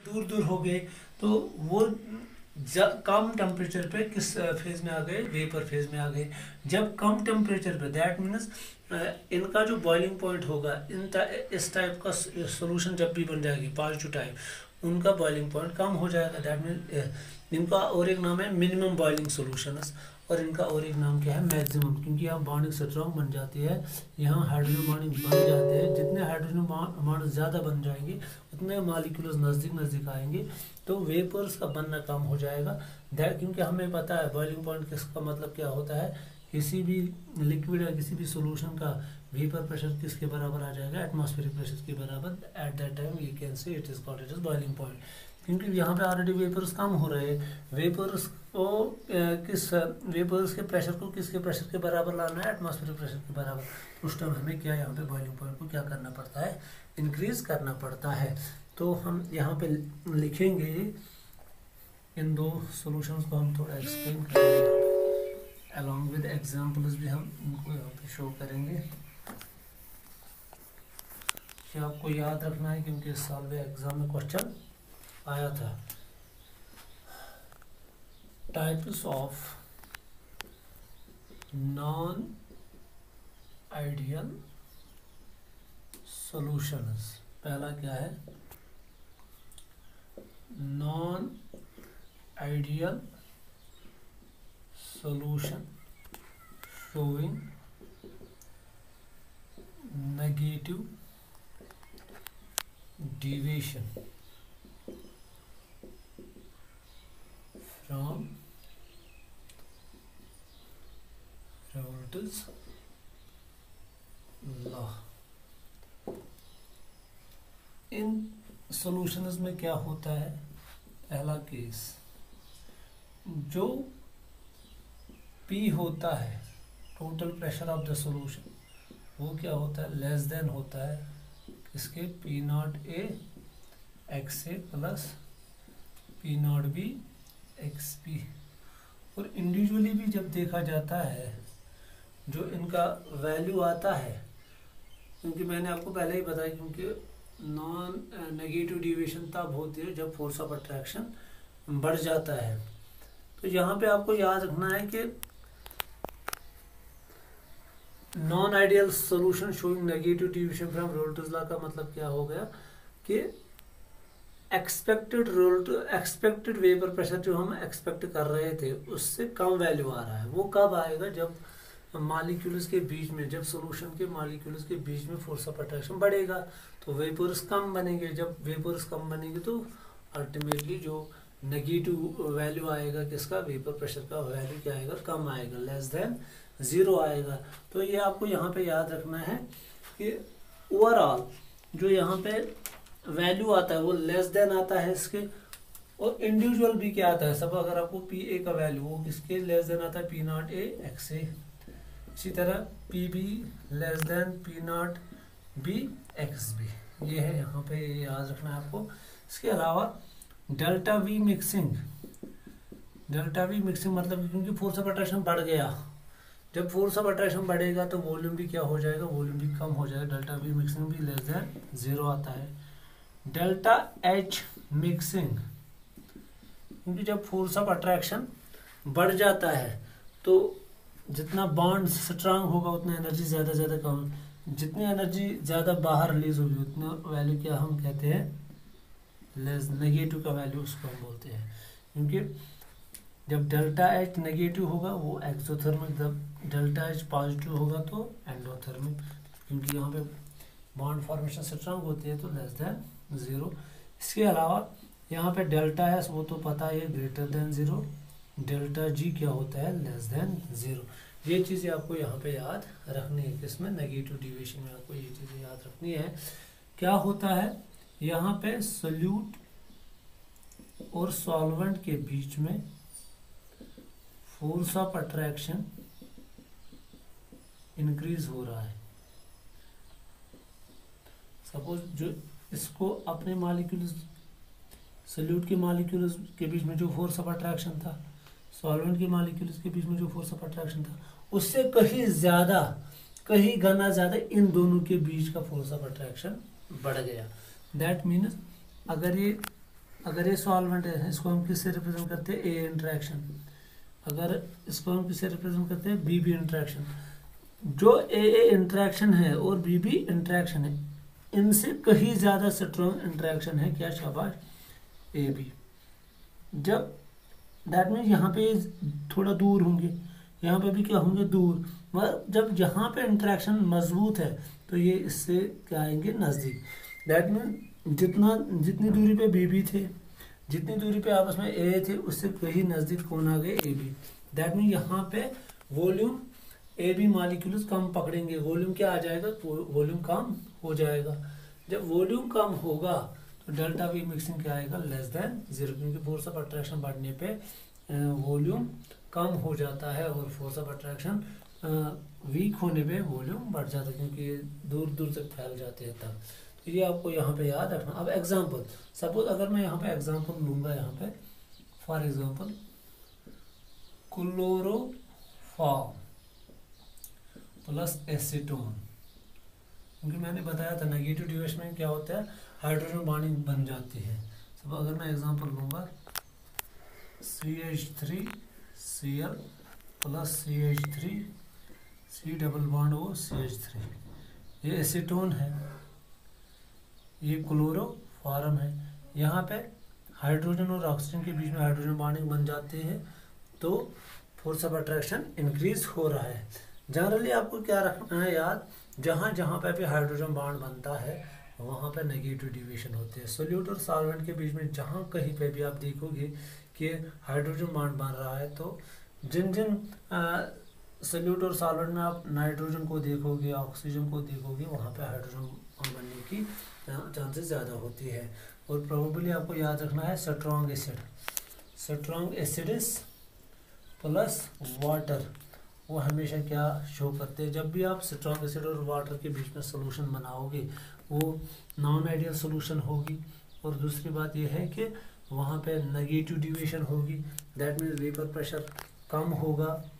दूर दूर हो गए, तो वो कम टेम्परेचर पे किस फेज में आ गए, वेपर फेज में आ गए। जब कम टेम्परेचर पे, दैट मीन्स इनका जो बॉइलिंग पॉइंट होगा, इस टाइप का सोल्यूशन जब भी बन जाएगी पॉजिटिव टाइप, उनका बॉइलिंग पॉइंट कम हो जाएगा। दैट मीन्स इनका और एक नाम है मिनिमम बॉइलिंग सोल्यूशंस, और इनका और एक नाम क्या है, मैक्सिमम। क्योंकि यहाँ बॉन्डिंग स्ट्रॉन्ग बन जाती है, यहाँ हाइड्रोजन बॉन्डिंग बन जाते हैं। जितने हाइड्रोजन बॉन्ड ज़्यादा बन जाएंगे उतने मॉलिक्यूल्स नज़दीक नज़दीक आएंगे, तो वेपर्स का बनना कम हो जाएगा। दैट, क्योंकि हमें पता है बॉइलिंग पॉइंट किसका मतलब क्या होता है, किसी भी लिक्विड या किसी भी सोल्यूशन का वेपर प्रेशर किसके बराबर आ जाएगा, एटमॉस्फेरिक प्रेशर के बराबर। At that time we can say it is called it is boiling point. क्योंकि यहाँ पे ऑलरेडी वेपर्स कम हो रहे हैं, वेपर्स को वेपर्स के प्रेशर को किसके प्रेशर के बराबर लाना है, एटमॉस्फेरिक प्रेशर के बराबर। उस टाइम हमें क्या यहाँ पे बॉइलिंग पॉइंट को क्या करना पड़ता है, इंक्रीज करना पड़ता है। तो हम यहाँ पे लिखेंगे, इन दो सॉल्यूशंस को हम थोड़ा एक्सप्लेन करेंगे, अलॉन्ग विद एग्जांपल्स भी हम इनको यहाँ पे शो करेंगे। कि आपको याद रखना है, क्योंकि इस साल में एग्जाम में क्वेश्चन आया था। Types of non ideal solutions. पहला क्या है, non ideal solution showing negative deviation from Revolta's law। In solutions में क्या होता है, पहला केस, जो P होता है, total pressure of the solution, वो क्या होता है, लेस देन होता है इसके P not A x A plus P not B x P. और इंडिविजुअली भी जब देखा जाता है, जो इनका वैल्यू आता है, क्योंकि मैंने आपको पहले ही बताया, क्योंकि नॉन नेगेटिव डिविएशन तब होती है जब फोर्स ऑफ अट्रैक्शन बढ़ जाता है। तो यहाँ पे आपको याद रखना है कि non ideal solution showing negative deviation from Raoult's law का मतलब क्या हो गया कि एक्सपेक्टेड वेपर प्रेशर जो हम एक्सपेक्ट कर रहे थे उससे कम वैल्यू आ रहा है। वो कब आएगा, जब मॉलिक्यूल्स के बीच में, जब सॉल्यूशन के मॉलिक्यूल्स के बीच में फोर्स ऑफ अट्रैक्शन बढ़ेगा तो वेपर्स कम बनेंगे। जब वेपर्स कम बनेंगे तो अल्टीमेटली जो नेगेटिव वैल्यू आएगा किसका, वेपर प्रेशर का वैल्यू क्या आएगा, कम आएगा, लेस देन 0 आएगा। तो ये आपको यहाँ पे याद रखना है कि ओवरऑल जो यहाँ पे वैल्यू आता है वो लेस देन आता है इसके, और इंडिविजुअल भी क्या आता है, सब अगर आपको पी ए का वैल्यू वो किसके लेस देन आता है, P not A X A. इसी तरह P B less than P not B X B. ये है यहाँ पे, याद रखना है आपको। इसके अलावा delta we mixing, delta we mixing मतलब क्योंकि फोर्स ऑफ अट्रैक्शन बढ़ गया, जब फोर्स ऑफ अट्रैक्शन बढ़ेगा तो वॉल्यूम भी क्या हो जाएगा, वॉल्यूम भी कम हो जाएगा। डेल्टा वी मिक्सिंग भी लेस देन 0 आता है। डेल्टा एच मिक्सिंग, क्योंकि जब फोर्स ऑफ अट्रैक्शन बढ़ जाता है तो जितना बॉन्ड स्ट्रांग होगा उतना एनर्जी ज़्यादा कम, जितनी एनर्जी ज़्यादा बाहर रिलीज होगी उतना वैल्यू क्या हम कहते हैं, लेस नेगेटिव का वैल्यू उसको हम बोलते हैं। क्योंकि जब डेल्टा एच नेगेटिव होगा वो एक्सोथर्मिक, जब डेल्टा एच पॉजिटिव होगा तो एंडोथर्मिक। क्योंकि यहाँ पे बॉन्ड फॉर्मेशन स्ट्रांग होती है तो लेस देन 0। इसके अलावा यहाँ पे डेल्टा एस वो तो पता है ग्रेटर देन 0, डेल्टा जी क्या होता है, लेस देन 0। ये चीज़ें आपको यहाँ पे याद रखनी है, किसमें, नेगेटिव डिविएशन में आपको ये चीज़ें याद रखनी है। क्या होता है यहाँ पे, सोल्यूट और सॉल्वेंट के बीच में फोर्स ऑफ अट्रैक्शन इंक्रीज हो रहा है। सपोज जो इसको अपने मॉलिक्यूल्स, सोल्यूट के मॉलिक्यूल्स के बीच में जो फोर्स ऑफ अट्रैक्शन था, सॉल्वेंट के मॉलिक्यूल्स के बीच में जो फोर्स ऑफ अट्रैक्शन था, उससे कहीं ज़्यादा, कहीं गुना ज़्यादा इन दोनों के बीच का फोर्स ऑफ अट्रैक्शन बढ़ गया। दैट मीन्स अगर ये अगर ये सॉल्वेंट है, इसको हम किससे रिप्रेजेंट करते हैं, ए इंटरेक्शन। अगर इसको हम किससे रिप्रेजेंट करते हैं, बी बी इंटरेक्शन। जो ए इंटरेक्शन है और बी बी इंटरेक्शन है, इनसे कहीं ज्यादा स्ट्रॉन्ग इंटरेक्शन है क्या, शाबाश, ए बी। जब दैट मीन्स यहाँ पे थोड़ा दूर होंगे, यहाँ पे भी क्या होंगे, दूर, मगर जब यहाँ पे इंटरेक्शन मजबूत है तो ये इससे क्या आएंगे, नज़दीक। दैट मीन्स जितनी दूरी पे बी बी थे, जितनी दूरी पे आपस में ए थे, उससे कहीं नज़दीक कौन आ गए, ए बी। दैट मीन्स यहाँ पे वॉल्यूम ए बी मॉलिक्यूल्स कम पकड़ेंगे, वॉल्यूम क्या आ जाएगा, वॉल्यूम कम हो जाएगा। जब वॉल्यूम कम होगा तो डेल्टा वी मिक्सिंग क्या आएगा, लेस देन 0, क्योंकि फोर्स ऑफ अट्रैक्शन बढ़ने पे वॉल्यूम कम हो जाता है और फोर्स ऑफ अट्रैक्शन वीक होने पे वॉल्यूम बढ़ जाता है, क्योंकि दूर दूर तक फैल जाते हैं तब। तो ये आपको यहाँ पे याद रखना। अब एग्जांपल, सपोज अगर मैं यहाँ पे एग्जांपल लूँगा, यहाँ पे for example chloroform plus acetone, क्योंकि मैंने बताया था नेगेटिव डिविएशन में क्या होता है, हाइड्रोजन बॉन्डिंग बन जाती है। सब अगर मैं एग्जांपल लूँगा CH3Cl plus CH3 C double bond O CH3, ये एसीटोन है, ये क्लोरोफॉर्म है। यहाँ पे हाइड्रोजन और ऑक्सीजन के बीच में हाइड्रोजन बॉन्डिंग बन जाती है, तो फोर्स ऑफ अट्रैक्शन इंक्रीज हो रहा है। जनरली आपको क्या रखना है याद, जहाँ जहाँ पे भी हाइड्रोजन बॉन्ड बनता है वहाँ पे नेगेटिव डिविएशन होते हैं। सोल्यूट और सॉल्वेंट के बीच में जहाँ कहीं पे भी आप देखोगे कि हाइड्रोजन बॉन्ड बन रहा है, तो जिन जिन सोल्यूट और सॉल्वेंट में आप नाइट्रोजन को देखोगे, ऑक्सीजन को देखोगे, वहाँ पे हाइड्रोजन बॉन्ड बनने की चांसेस ज़्यादा होती है। और प्रोबेबली आपको याद रखना है strong acid, strong acids plus water, वो हमेशा क्या शो करते हैं, जब भी आप स्ट्रॉन्ग एसिड और वाटर के बीच में सोल्यूशन बनाओगे वो नॉन आइडियल सोल्यूशन होगी। और दूसरी बात यह है कि वहाँ पे नेगेटिव डिविएशन होगी, दैट मीन्स वेपर प्रेशर कम होगा,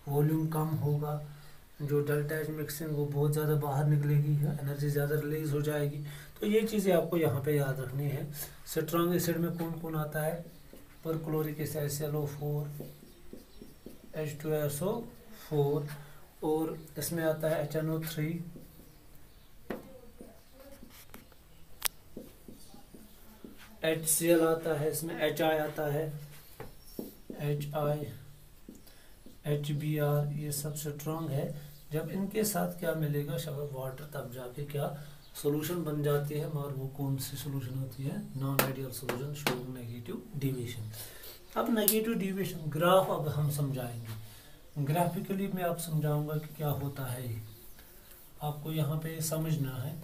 वॉल्यूम कम होगा, जो डेल्टा एच मिक्सिंग वो बहुत ज़्यादा बाहर निकलेगी, एनर्जी ज़्यादा रिलीज हो जाएगी। तो ये चीज़ें आपको यहाँ पे याद रखनी है। स्ट्रॉन्ग एसिड में कौन कौन आता है, परक्लोरिक एसिड ClO4 H2SO4, और इसमें आता है HNO3, HCl आता है, इसमें HI आता है, HI HBr, ये सब स्ट्रॉन्ग है। जब इनके साथ क्या मिलेगा, शबर वाटर, तब जाके क्या सॉल्यूशन बन जाती है, मगर वो कौन सी सॉल्यूशन होती है, non ideal solution showing negative deviation. अब नेगेटिव डिविएशन ग्राफ अब हम समझाएंगे, ग्राफिकली मैं आप समझाऊंगा कि क्या होता है, ये आपको यहाँ पे समझना है।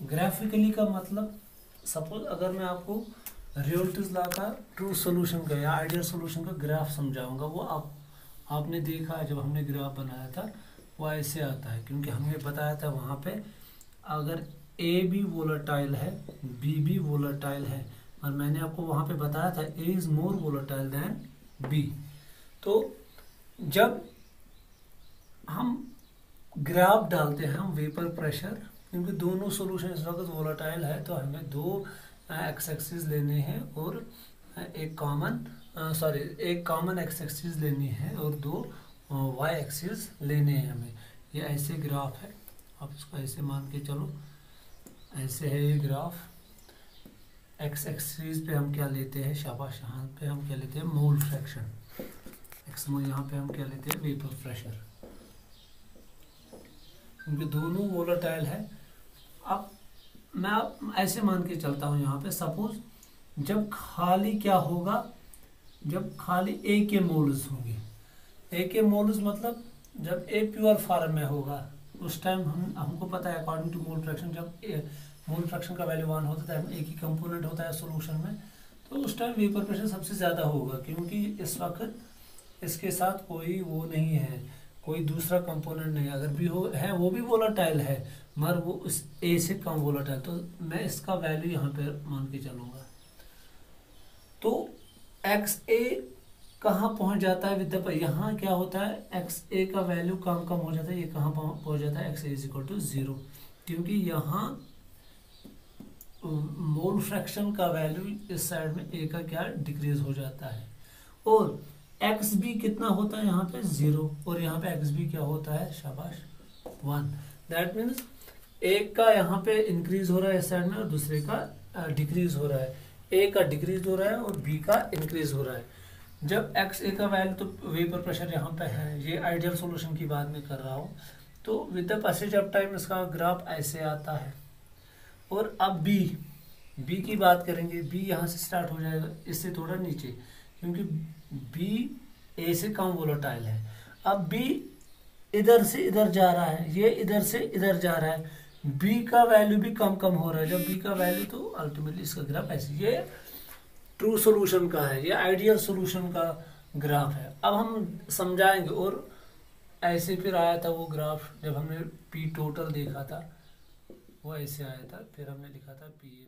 ग्राफिकली का मतलब, सपोज अगर मैं आपको रियलिटीज लॉ का ट्रू सॉल्यूशन का या आइडियल सॉल्यूशन का ग्राफ समझाऊंगा, वो आपने देखा है जब हमने ग्राफ बनाया था, वो ऐसे आता है, क्योंकि हमने बताया था वहाँ पे अगर ए भी वोलेटाइल है, बी भी वोलेटाइल है, और मैंने आपको वहाँ पे बताया था A is more volatile than B. तो जब हम ग्राफ डालते हैं, हम वेपर प्रेशर, क्योंकि दोनों सॉल्यूशन इस वक्त वोलेटाइल है, तो हमें दो एक्स एक्सिस लेने हैं और एक कॉमन एक्स एक्सिस लेनी है और दो वाई एक्सिस लेने हैं हमें। ये ऐसे ग्राफ है, आप इसको ऐसे मान के चलो, ऐसे है ये ग्राफ। एक्स एक्सिस पे हम क्या लेते हैं, शाबाश, यहाँ पे हम क्या लेते हैं, मोल फ्रैक्शन, एक्स मोल, यहाँ पे हम क्या लेते हैं, वेपर प्रेशर, क्योंकि दोनों वोलेटाइल है। अब मैं ऐसे मान के चलता हूँ यहाँ पे, सपोज जब खाली क्या होगा, जब खाली ए के मोल्स होंगे, ए के मोल्स मतलब जब ए प्योर फॉर्म में होगा, उस टाइम हमको पता है अकॉर्डिंग टू मोल फ्रैक्शन, जब मोल फ्रैक्शन का वैल्यू 1 होता है, एक ही कंपोनेंट होता है सोल्यूशन में, तो उस टाइम वेपर प्रेशर सबसे ज़्यादा होगा, क्योंकि इस वक्त इसके साथ कोई वो नहीं है, कोई दूसरा कंपोनेंट नहीं, अगर भी हो है वो भी वोलेटाइल है, मगर वो उस ए से कम वोलेटाइल, तो मैं इसका वैल्यू यहाँ पे मान के चलूँगा। तो एक्स ए कहाँ पहुँच जाता है विद द, यहाँ क्या होता है, एक्स ए का वैल्यू कम हो जाता है, ये कहाँ पहुँच जाता है, X A is equal to 0, क्योंकि यहाँ मोल फ्रैक्शन का वैल्यू इस साइड में ए का क्या डिक्रीज हो जाता है, और एक्स बी कितना होता है यहाँ पे 0, और यहाँ पे एक्स बी क्या होता है, शाबाश 1। दैट मीन्स एक का यहाँ पे इंक्रीज हो रहा है इस साइड में और दूसरे का डिक्रीज हो रहा है, ए का डिक्रीज हो रहा है और बी का इंक्रीज हो रहा है। जब एक्स ए का वैल्यू, तो वेपर प्रेशर यहाँ पे है, ये आइडियल सॉल्यूशन की बात मैं कर रहा हूँ, तो with the passage of time इसका ग्राफ ऐसे आता है। और अब बी की बात करेंगे, बी यहाँ से स्टार्ट हो जाएगा, इससे थोड़ा नीचे, क्योंकि बी ए से कम वोलेटाइल है। अब बी इधर से इधर जा रहा है, ये इधर से इधर जा रहा है, बी का वैल्यू भी कम कम हो रहा है। जब बी का वैल्यू, तो अल्टीमेटली इसका ग्राफ ऐसे, ये ट्रू सॉल्यूशन का है, ये आइडियल सॉल्यूशन का ग्राफ है। अब हम समझाएंगे, और ऐसे फिर आया था वो ग्राफ जब हमने पी टोटल देखा था, वो ऐसे आया था, फिर हमने लिखा था पी ए